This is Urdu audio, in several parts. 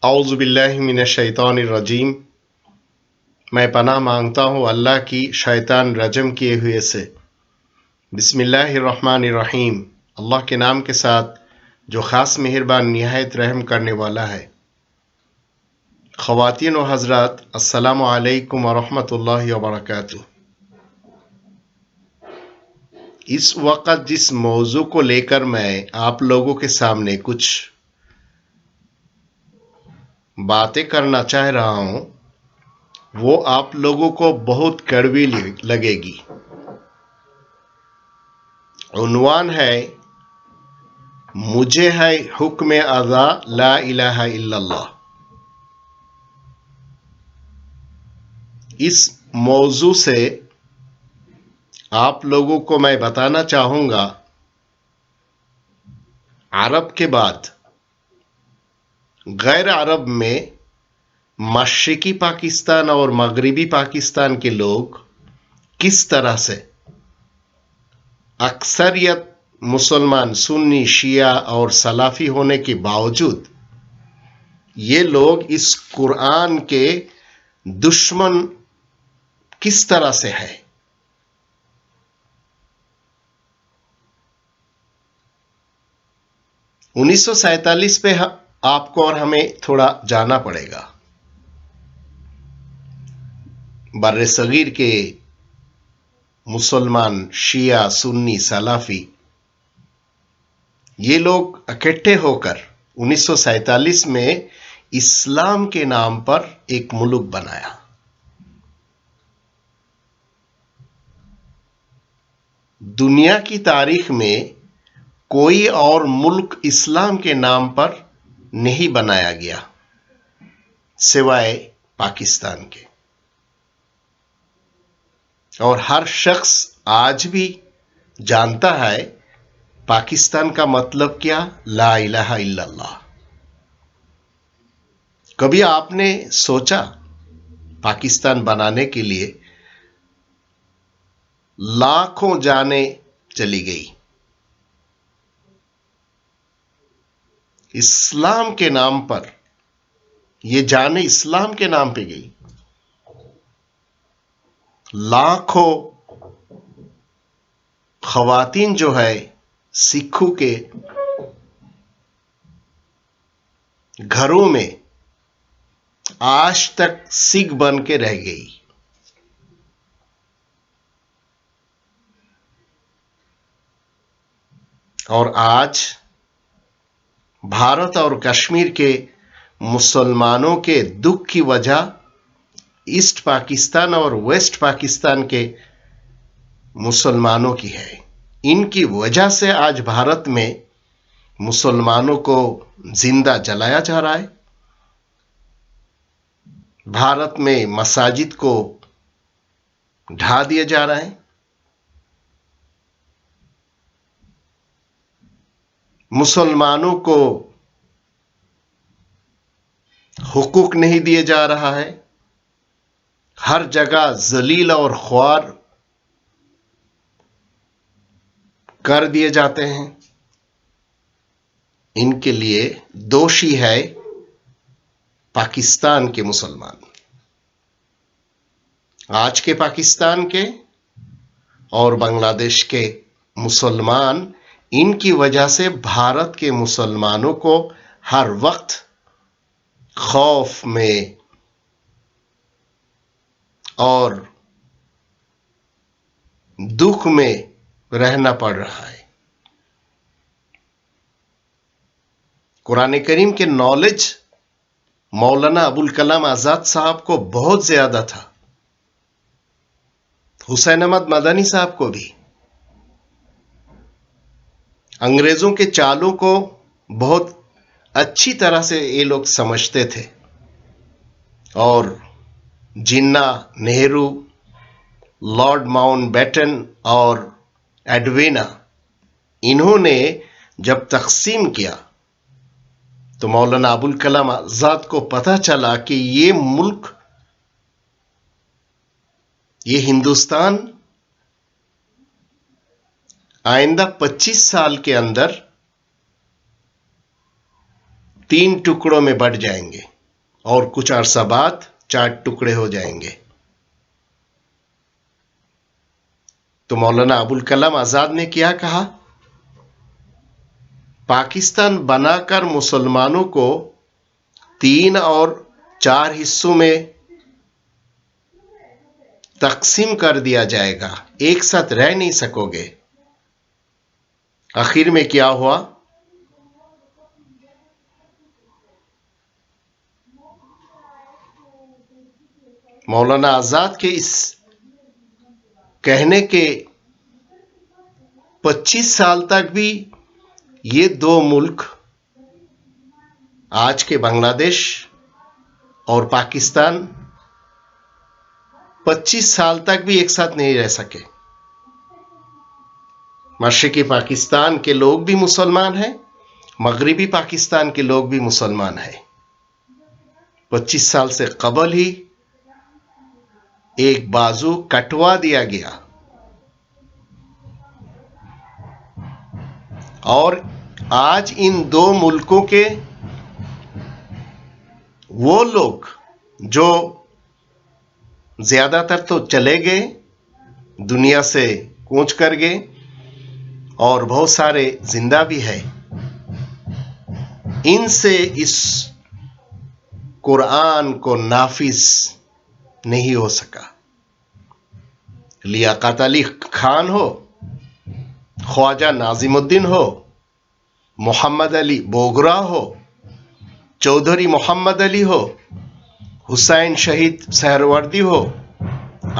اعوذ باللہ من الشیطان الرجیم۔ میں پناہ مانگتا ہوں اللہ کی شیطان رجم کیے ہوئے سے۔ بسم اللہ الرحمن الرحیم۔ اللہ کے نام کے ساتھ جو خاص مہربان نہایت رحم کرنے والا ہے۔ خواتین و حضرات، السلام علیکم ورحمۃ اللہ وبرکاتہ۔ اس وقت جس موضوع کو لے کر میں آپ لوگوں کے سامنے کچھ باتیں کرنا چاہ رہا ہوں، وہ آپ لوگوں کو بہت کڑوی لگے گی۔ عنوان ہے مجھے ہے حکم ادا لا الہ الا اللہ۔ اس موضوع سے آپ لوگوں کو میں بتانا چاہوں گا، عرب کے بعد غیر عرب میں مشرقی پاکستان اور مغربی پاکستان کے لوگ کس طرح سے اکثریت مسلمان سنی شیعہ اور سلفی ہونے کے باوجود یہ لوگ اس قرآن کے دشمن کس طرح سے ہے۔ 1947 پہ آپ کو اور ہمیں تھوڑا جانا پڑے گا۔ بر صغیر کے مسلمان شیعہ سنی سلفی یہ لوگ اکٹھے ہو کر 1947 میں اسلام کے نام پر ایک ملک بنایا۔ دنیا کی تاریخ میں کوئی اور ملک اسلام کے نام پر نہیں بنایا گیا سوائے پاکستان کے، اور ہر شخص آج بھی جانتا ہے پاکستان کا مطلب کیا، لا الہ الا اللہ۔ کبھی آپ نے سوچا پاکستان بنانے کے لیے لاکھوں جانیں چلی گئی، اسلام کے نام پر یہ جانیں اسلام کے نام پہ گئی، لاکھوں خواتین جو ہے سکھوں کے گھروں میں آج تک سکھ بن کے رہ گئی۔ اور آج بھارت اور کشمیر کے مسلمانوں کے دکھ کی وجہ ایسٹ پاکستان اور ویسٹ پاکستان کے مسلمانوں کی ہے۔ ان کی وجہ سے آج بھارت میں مسلمانوں کو زندہ جلایا جا رہا ہے، بھارت میں مساجد کو ڈھا دیا جا رہا ہے، مسلمانوں کو حقوق نہیں دیے جا رہا ہے، ہر جگہ ذلیل اور خوار کر دیے جاتے ہیں۔ ان کے لیے دوشی ہے پاکستان کے مسلمان، آج کے پاکستان کے اور بنگلہ دیش کے مسلمان۔ ان کی وجہ سے بھارت کے مسلمانوں کو ہر وقت خوف میں اور دکھ میں رہنا پڑ رہا ہے۔ قرآن کریم کے نالج مولانا ابوالکلام آزاد صاحب کو بہت زیادہ تھا، حسین احمد مدنی صاحب کو بھی۔ انگریزوں کے چالوں کو بہت اچھی طرح سے یہ لوگ سمجھتے تھے، اور جناح، نہرو، لارڈ ماؤنٹ بیٹن اور ایڈوینا، انہوں نے جب تقسیم کیا تو مولانا ابوالکلام آزاد کو پتہ چلا کہ یہ ملک، یہ ہندوستان آئندہ 25 سال کے اندر 3 ٹکڑوں میں بٹ جائیں گے۔ اور کچھ عرصہ بعد 4 ٹکڑے ہو جائیں گے۔ تو مولانا ابوالکلام آزاد نے کیا کہا؟ پاکستان بنا کر مسلمانوں کو 3 اور 4 حصوں میں تقسیم کر دیا جائے گا، ایک ساتھ رہ نہیں سکو گے۔ آخر میں کیا ہوا؟ مولانا آزاد کے اس کہنے کے 25 سال تک بھی یہ 2 ملک، آج کے بنگلہ دیش اور پاکستان، 25 سال تک بھی ایک ساتھ نہیں رہ سکے۔ مشرقی پاکستان کے لوگ بھی مسلمان ہیں، مغربی پاکستان کے لوگ بھی مسلمان ہیں۔ 25 سال سے قبل ہی ایک بازو کٹوا دیا گیا، اور آج ان 2 ملکوں کے وہ لوگ جو زیادہ تر تو چلے گئے، دنیا سے کوچ کر گئے، اور بہت سارے زندہ بھی ہیں، ان سے اس قرآن کو نافذ نہیں ہو سکا۔ لیاقت علی خان ہو، خواجہ ناظم الدین ہو، محمد علی بوگرا ہو، چودھری محمد علی ہو، حسین شہید سہروردی ہو،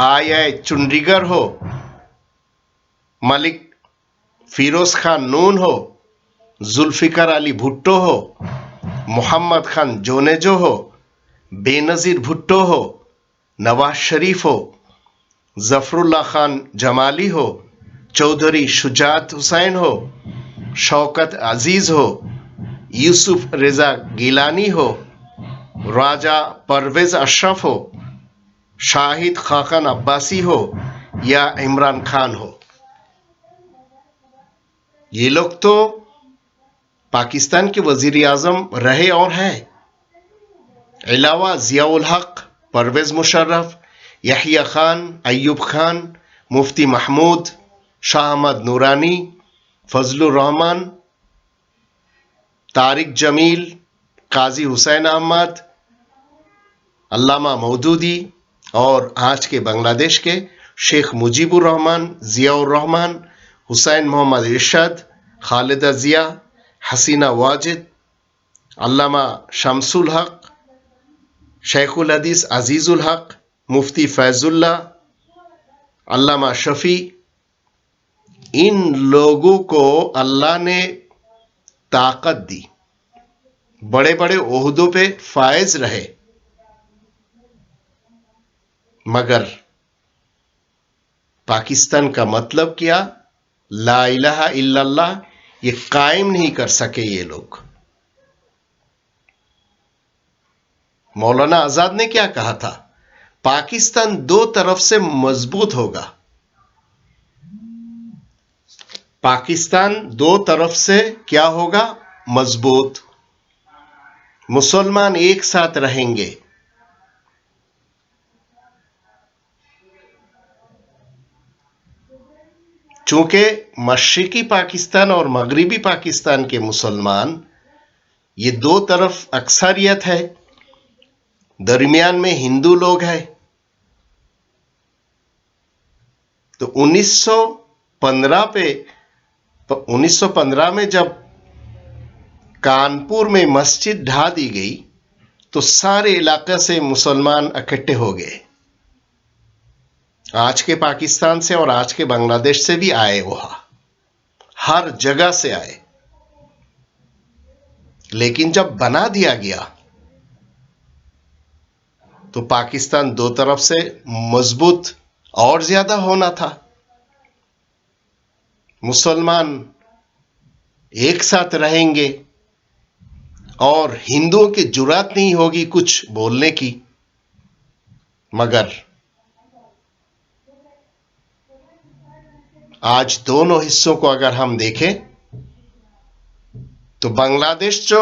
آئی چنڈیگڑھ ہو، ملک فیروز خان نون ہو، ذوالفقار علی بھٹو ہو، محمد خان جونیجو ہو، بے نظیر بھٹو ہو، نواز شریف ہو، ظفر اللہ خان جمالی ہو، چودھری شجاعت حسین ہو، شوکت عزیز ہو، یوسف رضا گیلانی ہو، راجہ پرویز اشرف ہو، شاہد خاقان عباسی ہو، یا عمران خان ہو، یہ لوگ تو پاکستان کے وزیر اعظم رہے اور ہیں۔ علاوہ ضیاء الحق، پرویز مشرف، یحییٰ خان، ایوب خان، مفتی محمود، شاہ احمد نورانی، فضل الرحمان، طارق جمیل، قاضی حسین احمد، علامہ مودودی، اور آج کے بنگلہ دیش کے شیخ مجیب الرحمان، ضیاء الرحمان، حسین محمد ارشد، خالدہ ضیاء، حسینہ واجد، علامہ شمس الحق، شیخ الحدیث عزیز الحق، مفتی فیض اللہ، علامہ شفیع، ان لوگوں کو اللہ نے طاقت دی، بڑے بڑے عہدوں پہ فائز رہے، مگر پاکستان کا مطلب کیا؟ لا الہ الا اللہ، یہ قائم نہیں کر سکے یہ لوگ۔ مولانا آزاد نے کیا کہا تھا؟ پاکستان 2 طرف سے مضبوط ہوگا۔ پاکستان 2 طرف سے کیا ہوگا؟ مضبوط۔ مسلمان ایک ساتھ رہیں گے۔ چونکہ مشرقی پاکستان اور مغربی پاکستان کے مسلمان یہ 2 طرف اکثریت ہے، درمیان میں ہندو لوگ ہیں، تو 1915 میں جب کانپور میں مسجد ڈھا دی گئی تو سارے علاقے سے مسلمان اکٹھے ہو گئے، آج کے پاکستان سے اور آج کے بنگلہ دیش سے بھی آئے، وہاں ہر جگہ سے آئے، لیکن جب بنا دیا گیا تو پاکستان 2 طرف سے مضبوط اور زیادہ ہونا تھا، مسلمان ایک ساتھ رہیں گے اور ہندوؤں کی جرات نہیں ہوگی کچھ بولنے کی۔ مگر آج دونوں حصوں کو اگر ہم دیکھیں تو بنگلہ دیش جو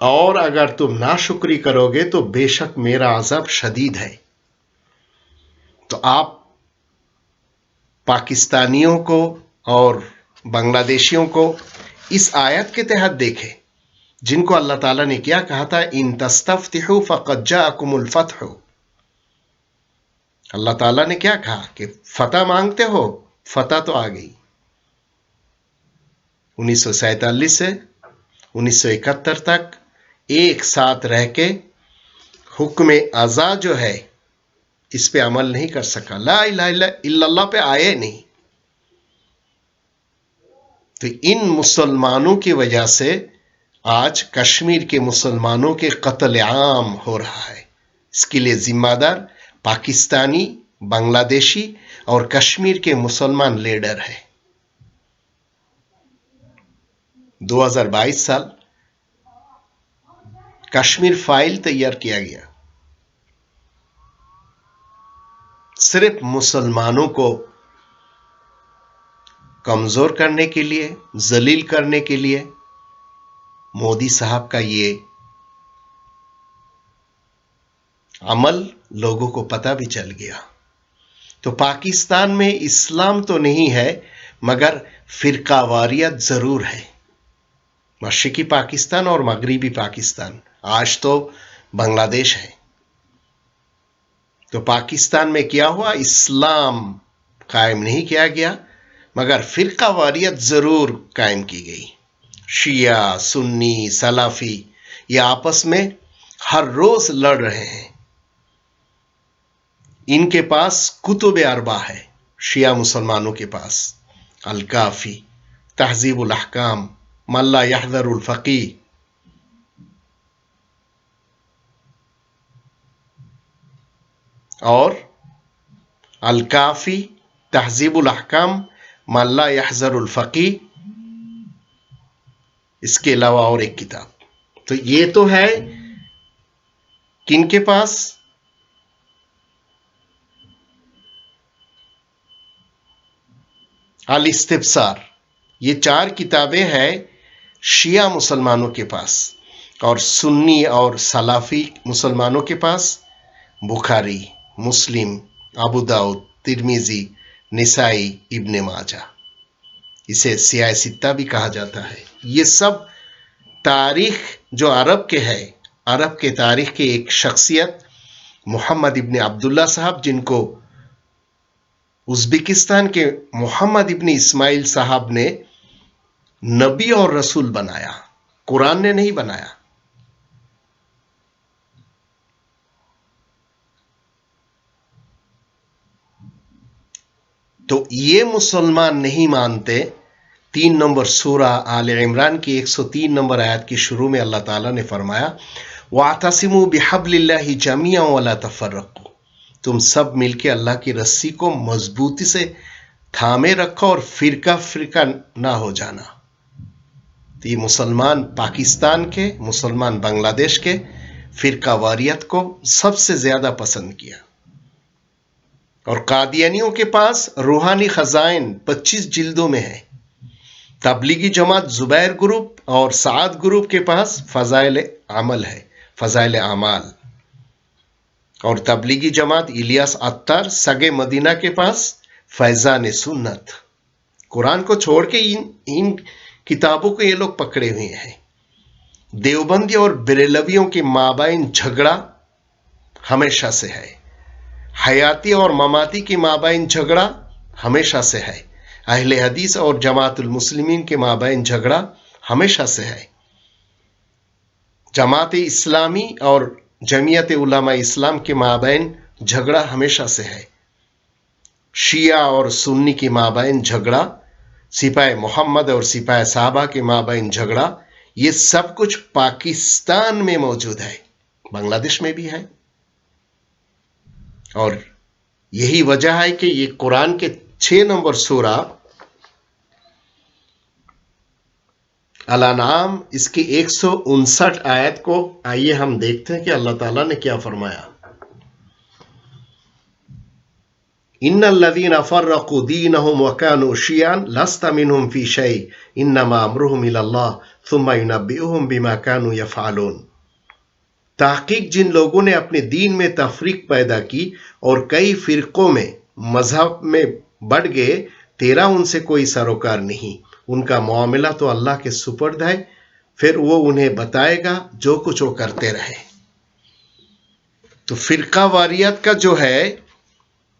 اور اگر تم ناشکری کرو گے تو بے شک میرا عذاب شدید ہے۔ تو آپ پاکستانیوں کو اور بنگلہ دیشیوں کو اس آیت کے تحت دیکھیں، جن کو اللہ تعالیٰ نے کیا کہا تھا، ان تستفتحوا فقد جاءکم الفتح۔ اللہ تعالیٰ نے کیا کہا کہ فتح مانگتے ہو، فتح تو آ گئی۔ 1947 سے 1971 تک ایک ساتھ رہ کے حکم ازا جو ہے اس پہ عمل نہیں کر سکا، لا الہ الا اللہ پہ آئے نہیں۔ تو ان مسلمانوں کی وجہ سے آج کشمیر کے مسلمانوں کے قتل عام ہو رہا ہے۔ اس کے لیے ذمہ دار پاکستانی، بنگلہ دیشی اور کشمیر کے مسلمان لیڈر ہیں۔ 2022 سال کشمیر فائل تیار کیا گیا، صرف مسلمانوں کو کمزور کرنے کے لیے، ذلیل کرنے کے لیے۔ مودی صاحب کا یہ عمل لوگوں کو پتہ بھی چل گیا۔ تو پاکستان میں اسلام تو نہیں ہے، مگر فرقہ واریت ضرور ہے۔ مشرقی پاکستان اور مغربی پاکستان، آج تو بنگلہ دیش ہے۔ تو پاکستان میں کیا ہوا؟ اسلام قائم نہیں کیا گیا، مگر فرقہ واریت ضرور قائم کی گئی۔ شیعہ، سنی، سلفی یہ آپس میں ہر روز لڑ رہے ہیں۔ ان کے پاس کتب اربع ہے، شیعہ مسلمانوں کے پاس الکافی، تہذیب الاحکام، من لا یحذر الفقی، اور الکافی، تہذیب الاحکام، من لا یحذر الفقی، اس کے علاوہ اور ایک کتاب۔ تو یہ تو ہے کن کے پاس؟ الاستبصار۔ یہ 4 کتابیں ہیں شیعہ مسلمانوں کے پاس، اور سنی اور سلفی مسلمانوں کے پاس بخاری، مسلم، ابو داؤد، ترمذی، نسائی، ابن ماجہ۔ اسے سیاہ ستہ بھی کہا جاتا ہے۔ یہ سب تاریخ جو عرب کے ہے، عرب کے تاریخ کے ایک شخصیت محمد ابن عبداللہ صاحب، جن کو ازبکستان کے محمد ابن اسماعیل صاحب نے نبی اور رسول بنایا، قرآن نے نہیں بنایا۔ تو یہ مسلمان نہیں مانتے۔ 3 نمبر سورہ آل عمران کی 103 نمبر آیت کی شروع میں اللہ تعالیٰ نے فرمایا، وَاعْتَصِمُوا بِحَبْلِ اللَّهِ جَمِيعًا وَلَا تَفَرَّقُوا۔ تم سب مل کے اللہ کی رسی کو مضبوطی سے تھامے رکھو اور فرقہ فرقہ نہ ہو جانا۔ تو یہ مسلمان پاکستان کے، مسلمان بنگلہ دیش کے فرقہ واریت کو سب سے زیادہ پسند کیا۔ اور قادیانیوں کے پاس روحانی خزائن 25 جلدوں میں ہے۔ تبلیغی جماعت زبیر گروپ اور سعد گروپ کے پاس فضائل عمل ہے، فضائل اعمال۔ اور تبلیغی جماعت الیاس عطار سگے مدینہ کے پاس فیضان سنت۔ قرآن کو چھوڑ کے ان کتابوں کو یہ لوگ پکڑے ہوئے ہیں۔ دیوبندی اور بریلویوں کے مابین جھگڑا ہمیشہ سے ہے۔ حیاتی اور مماتی کے مابین جھگڑا ہمیشہ سے ہے۔ اہل حدیث اور جماعت المسلمین کے مابین جھگڑا ہمیشہ سے ہے۔ جماعت اسلامی اور جمعیت علماء اسلام کے مابین جھگڑا ہمیشہ سے ہے۔ شیعہ اور سنی کے مابین جھگڑا، سپاہ محمد اور سپاہ صحابہ کے مابین جھگڑا، یہ سب کچھ پاکستان میں موجود ہے، بنگلہ دیش میں بھی ہے۔ اور یہی وجہ ہے کہ یہ قرآن کے 6 نمبر سورہ الانعام اس کی 159 آیت کو آئیے ہم دیکھتے ہیں کہ اللہ تعالیٰ نے کیا فرمایا۔ ان الذين فرقوا دينهم وكانوا شيعا لست منهم في شيء انما امرهم الى الله ثم ينبئهم بما كانوا يفعلون۔ تحقیق جن لوگوں نے اپنے دین میں تفریق پیدا کی اور کئی فرقوں میں مذہب میں بڑھ گئے، تیرا ان سے کوئی سروکار نہیں، ان کا معاملہ تو اللہ کے سپرد ہے، پھر وہ انہیں بتائے گا جو کچھ وہ کرتے رہے۔ تو فرقہ واریت کا جو ہے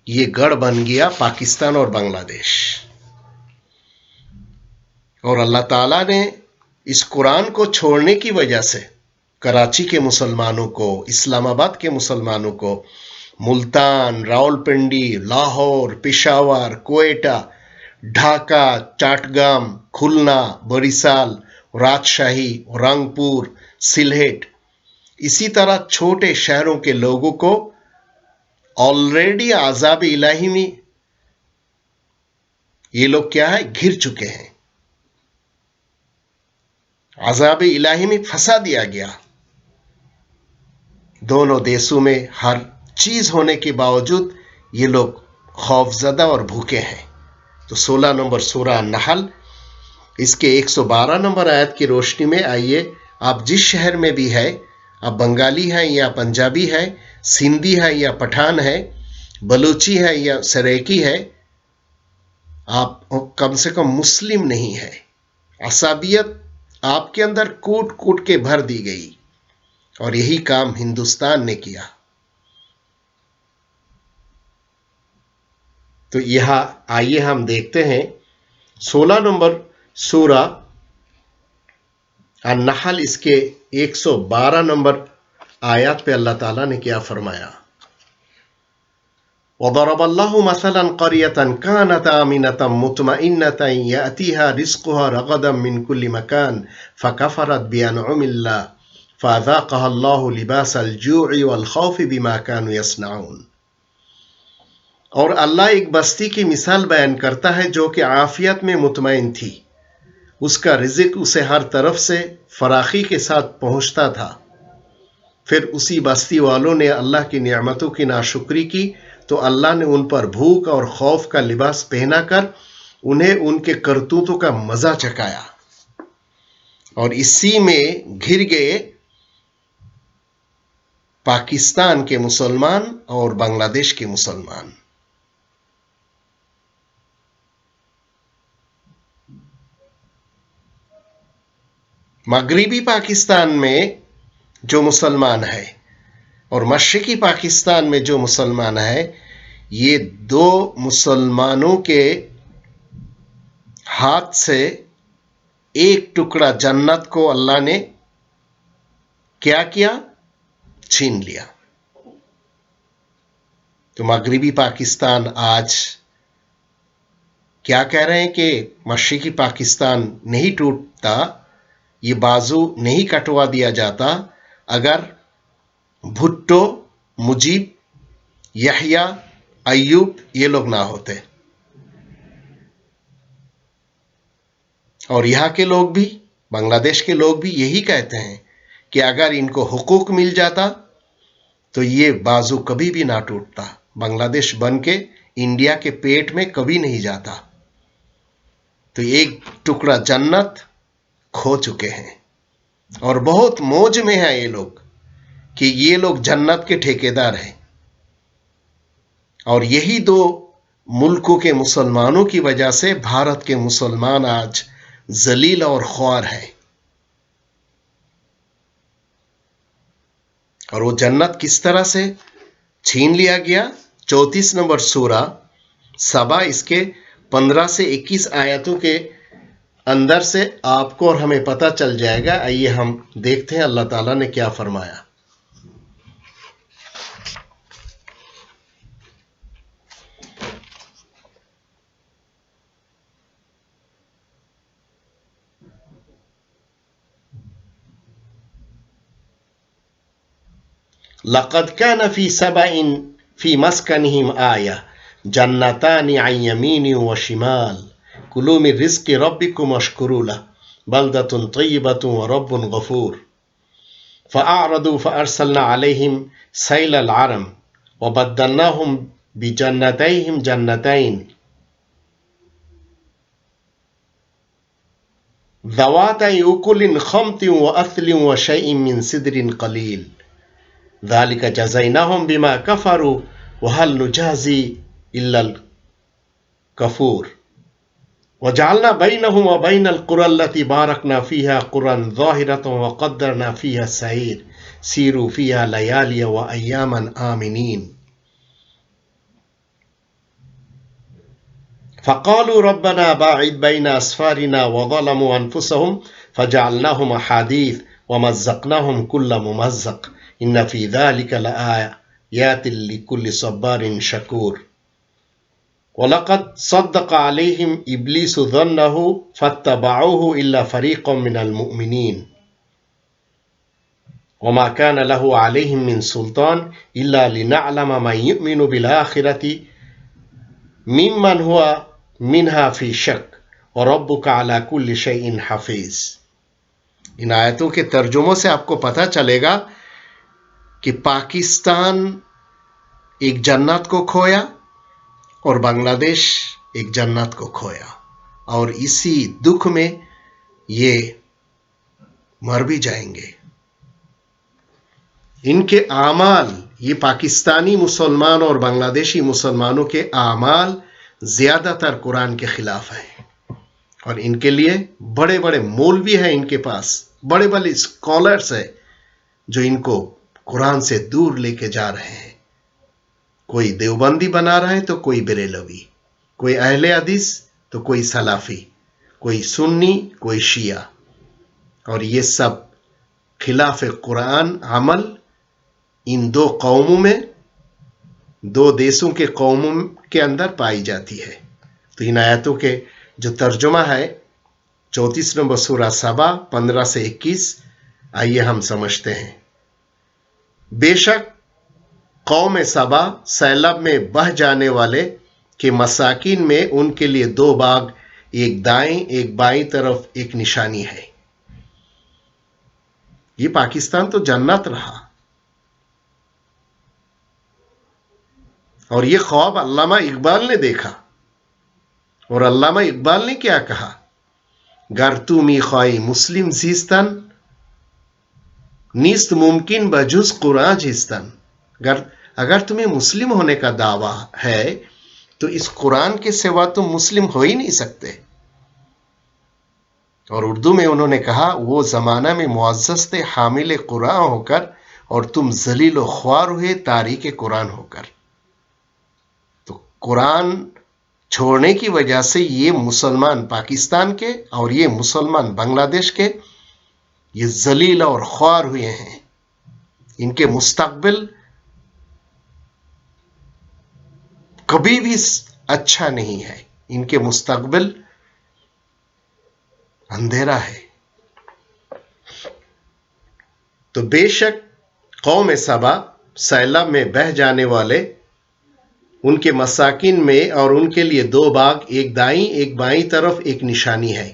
یہ گڑھ بن گیا پاکستان اور بنگلہ دیش، اور اللہ تعالیٰ نے اس قرآن کو چھوڑنے کی وجہ سے کراچی کے مسلمانوں کو، اسلام آباد کے مسلمانوں کو، ملتان، راولپنڈی، لاہور، پشاور، کوئٹہ، ڈھاکہ، چاٹگام، کھلنا، بریسال، راجشاہی، رنگپور، سلہٹ، اسی طرح چھوٹے شہروں کے لوگوں کو آلریڈی عذاب الہی میں یہ لوگ کیا ہے گھر چکے ہیں، عذاب الہی میں پھنسا دیا گیا۔ دونوں دیشوں میں ہر چیز ہونے کے باوجود یہ لوگ خوف زدہ اور بھوکے ہیں۔ تو 16 نمبر سورہ نحل اس کے 112 نمبر آیت کی روشنی میں آئیے، آپ جس شہر میں بھی ہے، آپ بنگالی ہیں یا پنجابی ہے، سندھی ہے یا پٹھان ہے، بلوچی ہے یا سریکی ہے، آپ کم سے کم مسلم نہیں ہے۔ عصبیت آپ کے اندر کوٹ کوٹ کے بھر دی گئی، اور یہی کام ہندوستان نے کیا۔ تو یہاں آئیے ہم دیکھتے ہیں 16 نمبر سورہ النحل اس کے 112 نمبر آیات پہ اللہ تعالیٰ نے کیا فرمایا۔ وضرب الله مثلا قرية كانت آمنة مطمئنة يأتيها رزقها رغدا من كل مكان فكفرت بأنعم الله فأذاقها الله لباس الجوع والخوف بما كانوا يصنعون۔ اور اللہ ایک بستی کی مثال بیان کرتا ہے جو کہ عافیت میں مطمئن تھی، اس کا رزق اسے ہر طرف سے فراخی کے ساتھ پہنچتا تھا، پھر اسی بستی والوں نے اللہ کی نعمتوں کی ناشکری کی تو اللہ نے ان پر بھوک اور خوف کا لباس پہنا کر انہیں ان کے کرتوتوں کا مزہ چکھایا، اور اسی میں گھر گئے پاکستان کے مسلمان اور بنگلہ دیش کے مسلمان۔ مغربی پاکستان میں جو مسلمان ہے اور مشرقی پاکستان میں جو مسلمان ہے، یہ دو مسلمانوں کے ہاتھ سے ایک ٹکڑا جنت کو اللہ نے کیا کیا؟ چھین لیا۔ تو مغربی پاکستان آج کیا کہہ رہے ہیں کہ مشرقی پاکستان نہیں ٹوٹتا، یہ بازو نہیں کٹوا دیا جاتا اگر بھٹو، مجیب، یحییٰ، ایوب یہ لوگ نہ ہوتے۔ اور یہاں کے لوگ بھی، بنگلہ دیش کے لوگ بھی یہی کہتے ہیں کہ اگر ان کو حقوق مل جاتا تو یہ بازو کبھی بھی نہ ٹوٹتا، بنگلہ دیش بن کے انڈیا کے پیٹ میں کبھی نہیں جاتا۔ تو ایک ٹکڑا جنت کھو چکے ہیں، اور بہت موج میں ہیں یہ لوگ کہ یہ لوگ جنت کے ٹھیکیدار ہیں، اور یہی دو ملکوں کے مسلمانوں کی وجہ سے بھارت کے مسلمان آج ذلیل اور خوار ہیں۔ اور وہ جنت کس طرح سے چھین لیا گیا؟ 34 نمبر سورہ سبا اس کے 15 سے 21 آیتوں کے اندر سے آپ کو اور ہمیں پتہ چل جائے گا۔ آئیے ہم دیکھتے ہیں اللہ تعالیٰ نے کیا فرمایا۔ لقد كان في سبع في مسكنهم آية جنتان عن يمين وشمال كلوا من رزق ربكم واشكروا له بلدة طيبة ورب غفور فأعرضوا فأرسلنا عليهم سيل العرم وبدلناهم بجنتيهم جنتين ذواتي أكل خمط وأثل وشيء من سدر قليل ذلك جزيناهم بما كفروا وهل نجازي إلا الكفور وجعلنا بينهم وبين القرى التي باركنا فيها قرى ظاهرة وقدرنا فيها السير سيروا فيها ليالي وأياما آمنين فقالوا ربنا باعد بين أسفارنا وظلموا أنفسهم فجعلناهم أحاديث ومزقناهم كل ممزق إن في ذلك لآيات لكل صبار شكور ولقد صدق عليهم إبليس ظنه فاتبعوه إلا فريق من المؤمنين وما كان له عليهم من سلطان إلا لنعلم من يؤمن بالآخرة ممن هو منها في شك وربك على كل شيء حفيظ. ان آیتوں کے ترجموں سے آپ کو پتہ چلے گا کہ پاکستان ایک جنت کو کھویا اور بنگلہ دیش ایک جنت کو کھویا اور اسی دکھ میں یہ مر بھی جائیں گے. ان کے اعمال، یہ پاکستانی مسلمان اور بنگلہ دیشی مسلمانوں کے اعمال زیادہ تر قرآن کے خلاف ہیں اور ان کے لیے بڑے بڑے مولوی ہیں، ان کے پاس بڑے بڑے اسکالرس ہیں جو ان کو قرآن سے دور لے کے جا رہے ہیں. کوئی دیوبندی بنا رہا ہے تو کوئی بریلوی، کوئی اہل حدیث تو کوئی سلفی، کوئی سنی کوئی شیعہ، اور یہ سب خلاف قرآن عمل ان دو قوموں میں، دو دیشوں کے قوموں کے اندر پائی جاتی ہے. تو ان آیتوں کے جو ترجمہ ہے 34 نمبر سورہ سبا 15 سے 21، آئیے ہم سمجھتے ہیں. بے شک قوم سبا سیلاب میں بہہ جانے والے کے مساکین میں ان کے لیے دو باغ، ایک دائیں ایک بائیں طرف ایک نشانی ہے. یہ پاکستان تو جنت رہا، اور یہ خواب علامہ اقبال نے دیکھا. اور علامہ اقبال نے کیا کہا؟ گر تو می خواہی مسلم زیستن نیست ممکن بجز قرآن جیستن. اگر تمہیں مسلم ہونے کا دعویٰ ہے تو اس قرآن کے سوا تم مسلم ہو ہی نہیں سکتے. اور اردو میں انہوں نے کہا وہ زمانہ میں معزز تھے حامل قرآن ہو کر اور تم ذلیل و خوار ہوئے تاریک قرآن ہو کر. تو قرآن چھوڑنے کی وجہ سے یہ مسلمان پاکستان کے اور یہ مسلمان بنگلہ دیش کے یہ ذلیل اور خوار ہوئے ہیں. ان کے مستقبل کبھی بھی اچھا نہیں ہے، ان کے مستقبل اندھیرا ہے. تو بے شک قوم سبا سیلاب میں بہہ جانے والے ان کے مساکین میں اور ان کے لیے دو باغ، ایک دائیں ایک بائیں طرف ایک نشانی ہے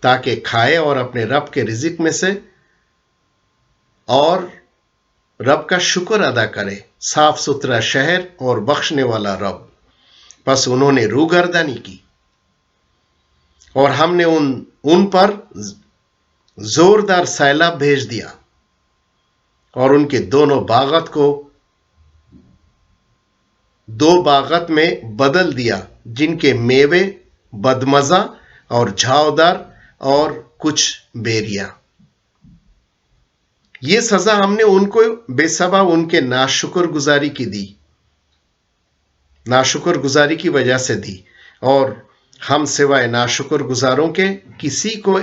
تاکہ کھائے اور اپنے رب کے رزق میں سے اور رب کا شکر ادا کرے. صاف ستھرا شہر اور بخشنے والا رب. بس انہوں نے روگردانی کی اور ہم نے ان پر زوردار سیلاب بھیج دیا اور ان کے دونوں باغت کو دو باغت میں بدل دیا جن کے میوے بدمزہ اور جھاودار اور کچھ بیریاں. یہ سزا ہم نے ان کو بے سبب ان کے ناشکر گزاری کی دی، ناشکر گزاری کی وجہ سے دی. اور ہم سوائے ناشکر گزاروں کے کسی کو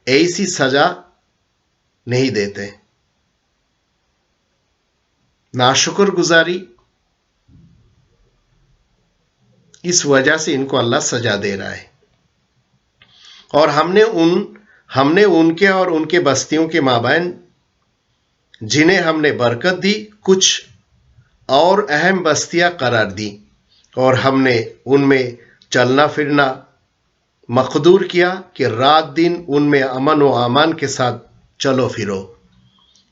ایسی سزا نہیں دیتے. ناشکر گزاری اس وجہ سے ان کو اللہ سزا دے رہا ہے. اور ہم نے ان کے اور ان کے بستیوں کے مابین جنہیں ہم نے برکت دی کچھ اور اہم بستیاں قرار دی اور ہم نے ان میں چلنا پھرنا مقدور کیا کہ رات دن ان میں امن و امان کے ساتھ چلو پھرو.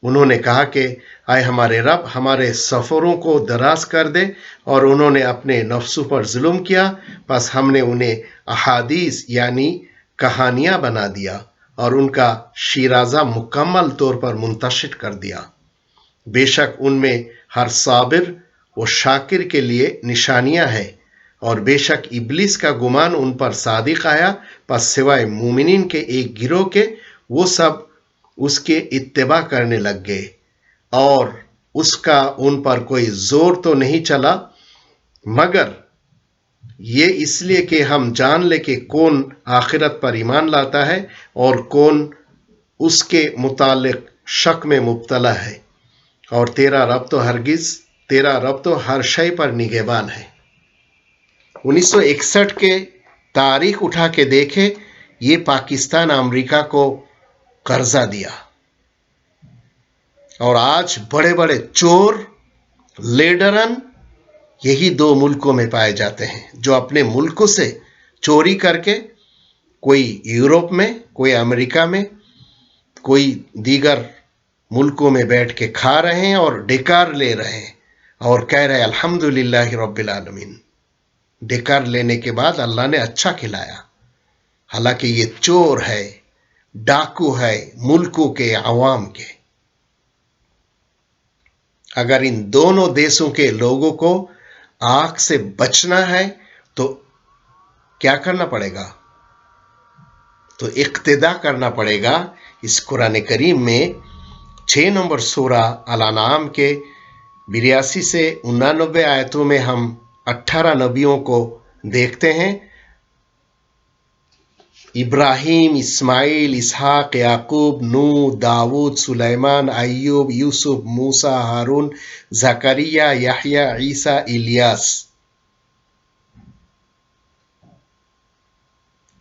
انہوں نے کہا کہ اے ہمارے رب ہمارے سفروں کو دراز کر دے، اور انہوں نے اپنے نفسوں پر ظلم کیا، پس ہم نے انہیں احادیث یعنی کہانیاں بنا دیا اور ان کا شیرازہ مکمل طور پر منتشر کر دیا۔ بے شک ان میں ہر صابر و شاکر کے لیے نشانیاں ہیں، اور بے شک ابلیس کا گمان ان پر صادق آیا، پس سوائے مومنین کے ایک گروہ کے وہ سب اس کے اتباع کرنے لگ گئے، اور اس کا ان پر کوئی زور تو نہیں چلا، مگر یہ اس لیے کہ ہم جان لے کہ کون آخرت پر ایمان لاتا ہے اور کون اس کے متعلق شک میں مبتلا ہے، اور تیرا رب تو ہر شے پر نگہبان ہے۔ 1961 کے تاریخ اٹھا کے دیکھے، یہ پاکستان امریکہ کو قرضہ دیا، اور آج بڑے بڑے چور لیڈرن یہی دو ملکوں میں پائے جاتے ہیں، جو اپنے ملکوں سے چوری کر کے کوئی یورپ میں، کوئی امریکہ میں، کوئی دیگر ملکوں میں بیٹھ کے کھا رہے ہیں اور ڈکار لے رہے ہیں اور کہہ رہے ہیں الحمدللہ رب العالمین۔ ڈکار لینے کے بعد اللہ نے اچھا کھلایا، حالانکہ یہ چور ہے، ڈاکو ہے ملکوں کے، عوام کے۔ اگر ان دونوں دیشوں کے لوگوں کو آگ سے بچنا ہے تو کیا کرنا پڑے گا؟ تو اقتدا کرنا پڑے گا اس قرآن کریم میں 6 نمبر سورہ الانعام کے 82 سے 89 آیتوں میں ہم 18 نبیوں کو دیکھتے ہیں۔ ابراہیم، اسماعیل، اسحاق، یعقوب، نوح، داؤد، سلیمان، ایوب، یوسف، موسیٰ، ہارون، زکریا، یحییٰ، عیسیٰ، الیاس،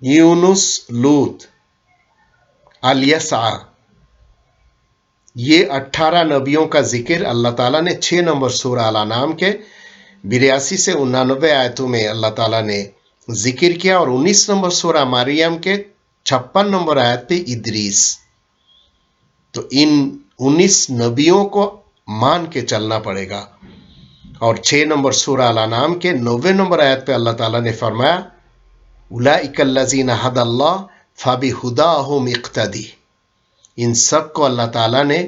یونس، لوط، الیسع، یہ 18 نبیوں کا ذکر اللہ تعالیٰ نے 6 نمبر سورہ الانعام کے 82 سے 89 آیتوں میں اللہ تعالیٰ نے ذکر کیا، اور 19 نمبر سورہ مریم کے 56 نمبر آیت پہ ادریس۔ تو ان 19 نبیوں کو مان کے چلنا پڑے گا، اور 6 نمبر سورہ الانعام کے 90 نمبر آیت پہ اللہ تعالیٰ نے فرمایا اولئک الذین ھدی اللہ فبھداھم اقتدی۔ ان سب کو اللہ تعالیٰ نے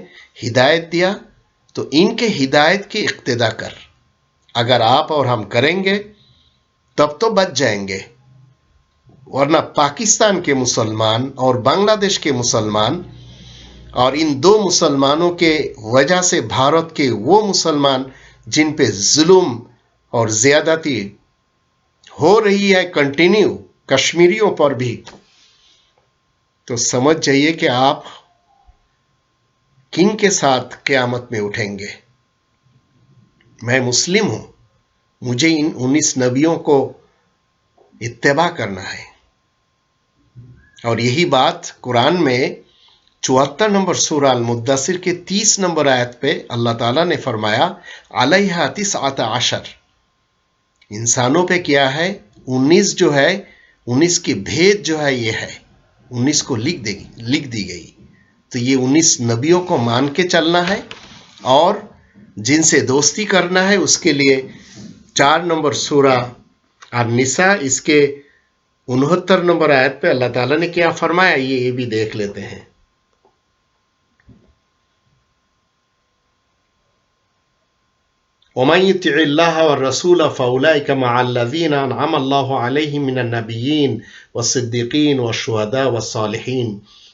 ہدایت دیا، تو ان کے ہدایت کی اقتدا کر۔ اگر آپ اور ہم کریں گے تب تو بچ جائیں گے، ورنہ پاکستان کے مسلمان اور بنگلہ دیش کے مسلمان، اور ان دو مسلمانوں کے وجہ سے بھارت کے وہ مسلمان جن پہ ظلم اور زیادتی ہو رہی ہے کنٹینیو، کشمیریوں پر بھی، تو سمجھ جائیے کہ آپ کن کے ساتھ قیامت میں اٹھیں گے۔ میں مسلم ہوں، مجھے ان 19 نبیوں کو اتباع کرنا ہے، اور یہی بات قرآن میں 74 نمبر سورہ المدثر کے 30 نمبر آیت پہ اللہ تعالیٰ نے فرمایا علیہا 19 انسانوں پہ کیا ہے؟ 19 جو ہے، 19 کی بھید جو ہے یہ ہے، 19 کو لکھ دی گئی۔ تو یہ 19 نبیوں کو مان کے چلنا ہے، اور جن سے دوستی کرنا ہے اس کے لیے 4 نمبر سورہ النساء اس کے 69 نمبر آیت پہ اللہ تعالیٰ نے کیا فرمایا، یہ بھی دیکھ لیتے ہیں۔ وَمَن يُطِعِ اللَّهَ وَالرَّسُولَ فَأُولَئِكَ مَعَ الَّذِينَ أَنْعَمَ اللَّهُ عَلَيْهِم مِّنَ النَّبِيِّينَ وَالصِّدِّيقِينَ وَالشُّهَدَاءِ وَالصَّالِحِينَ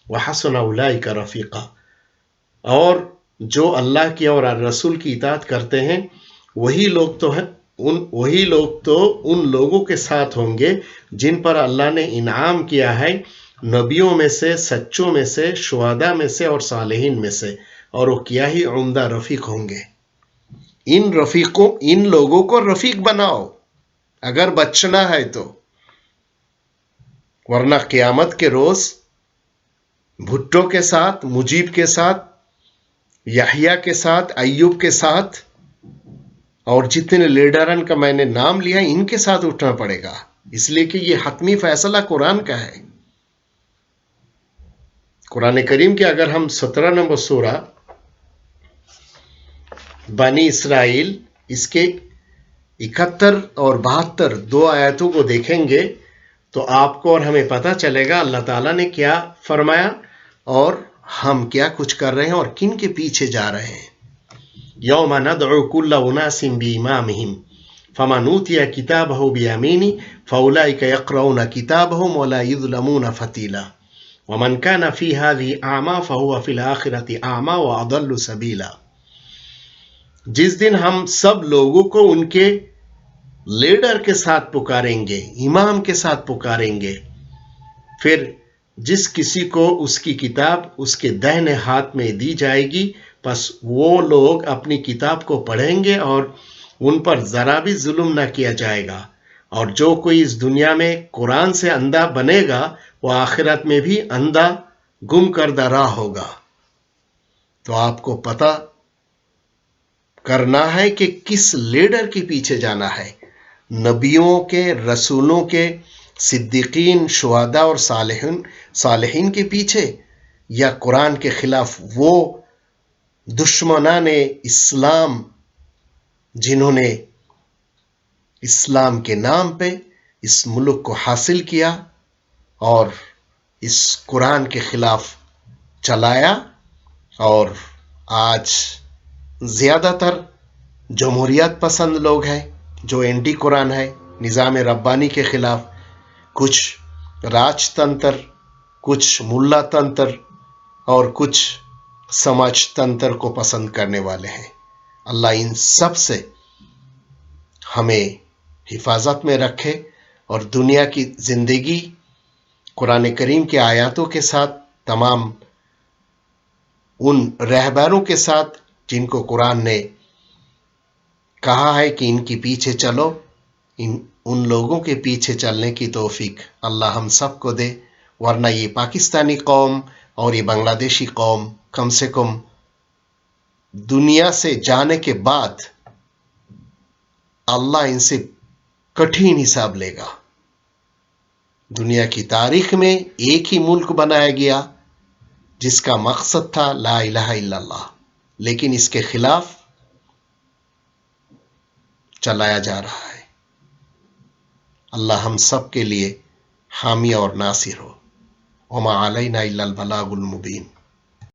وَحَسُنَ أُولَئِكَ رَفِيقًا۔ اور جو اللہ کی اور رسول کی اطاعت کرتے ہیں وہی لوگ تو ان لوگوں کے ساتھ ہوں گے جن پر اللہ نے انعام کیا ہے، نبیوں میں سے، سچوں میں سے، شہداء میں سے اور صالحین میں سے، اور وہ کیا ہی عمدہ رفیق ہوں گے۔ ان لوگوں کو رفیق بناؤ اگر بچنا ہے تو، ورنہ قیامت کے روز بھٹو کے ساتھ، مجیب کے ساتھ، یحییٰ کے ساتھ، ایوب کے ساتھ، اور جتنے لیڈرن کا میں نے نام لیا ان کے ساتھ اٹھنا پڑے گا، اس لیے کہ یہ حتمی فیصلہ قرآن کا ہے۔ قرآن کریم کے اگر ہم 17 نمبر سورہ بنی اسرائیل اس کے 71 اور 72 دو آیتوں کو دیکھیں گے تو آپ کو اور ہمیں پتہ چلے گا اللہ تعالیٰ نے کیا فرمایا۔ اور ہم کیا کچھ کر رہے ہیں اور کن کے پیچھے جا رہے ہیں. یوم ندعو کل اناس بامامہم فمن اوتی کتابہ بیمینہ فاولئک یقرؤون کتابہم ولا یظلمون فتیلا ومن کان فی ہذہ اعمی فہو فی الآخرۃ اعمی واضل سبیلا. جس دن ہم سب لوگوں کو ان کے لیڈر کے ساتھ پکاریں گے، امام کے ساتھ پکاریں گے، پھر جس کسی کو اس کی کتاب اس کے دہنے ہاتھ میں دی جائے گی، پس وہ لوگ اپنی کتاب کو پڑھیں گے اور ان پر ذرا بھی ظلم نہ کیا جائے گا. اور جو کوئی اس دنیا میں قرآن سے اندھا بنے گا وہ آخرت میں بھی اندھا گم کردہ راہ ہوگا. تو آپ کو پتہ کرنا ہے کہ کس لیڈر کے پیچھے جانا ہے، نبیوں کے، رسولوں کے، صدیقین، شہداء اور صالحین کے پیچھے، یا قرآن کے خلاف وہ دشمنان اسلام جنہوں نے اسلام کے نام پہ اس ملک کو حاصل کیا اور اس قرآن کے خلاف چلایا. اور آج زیادہ تر جمہوریت پسند لوگ ہیں جو اینٹی قرآن ہے، نظام ربانی کے خلاف، کچھ راج تنتر، کچھ ملا تنتر اور کچھ سماج تنتر کو پسند کرنے والے ہیں. اللہ ان سب سے ہمیں حفاظت میں رکھے اور دنیا کی زندگی قرآن کریم کے آیاتوں کے ساتھ، تمام ان رہبروں کے ساتھ جن کو قرآن نے کہا ہے کہ ان کے پیچھے چلو، ان لوگوں کے پیچھے چلنے کی توفیق اللہ ہم سب کو دے. ورنہ یہ پاکستانی قوم اور یہ بنگلہ دیشی قوم کم سے کم دنیا سے جانے کے بعد اللہ ان سے کٹھن حساب لے گا. دنیا کی تاریخ میں ایک ہی ملک بنایا گیا جس کا مقصد تھا لا الہ الا اللہ، لیکن اس کے خلاف چلایا جا رہا ہے. اللہ ہم سب کے لیے حامی اور ناصر ہو. وما علینا الا البلاغ المبین.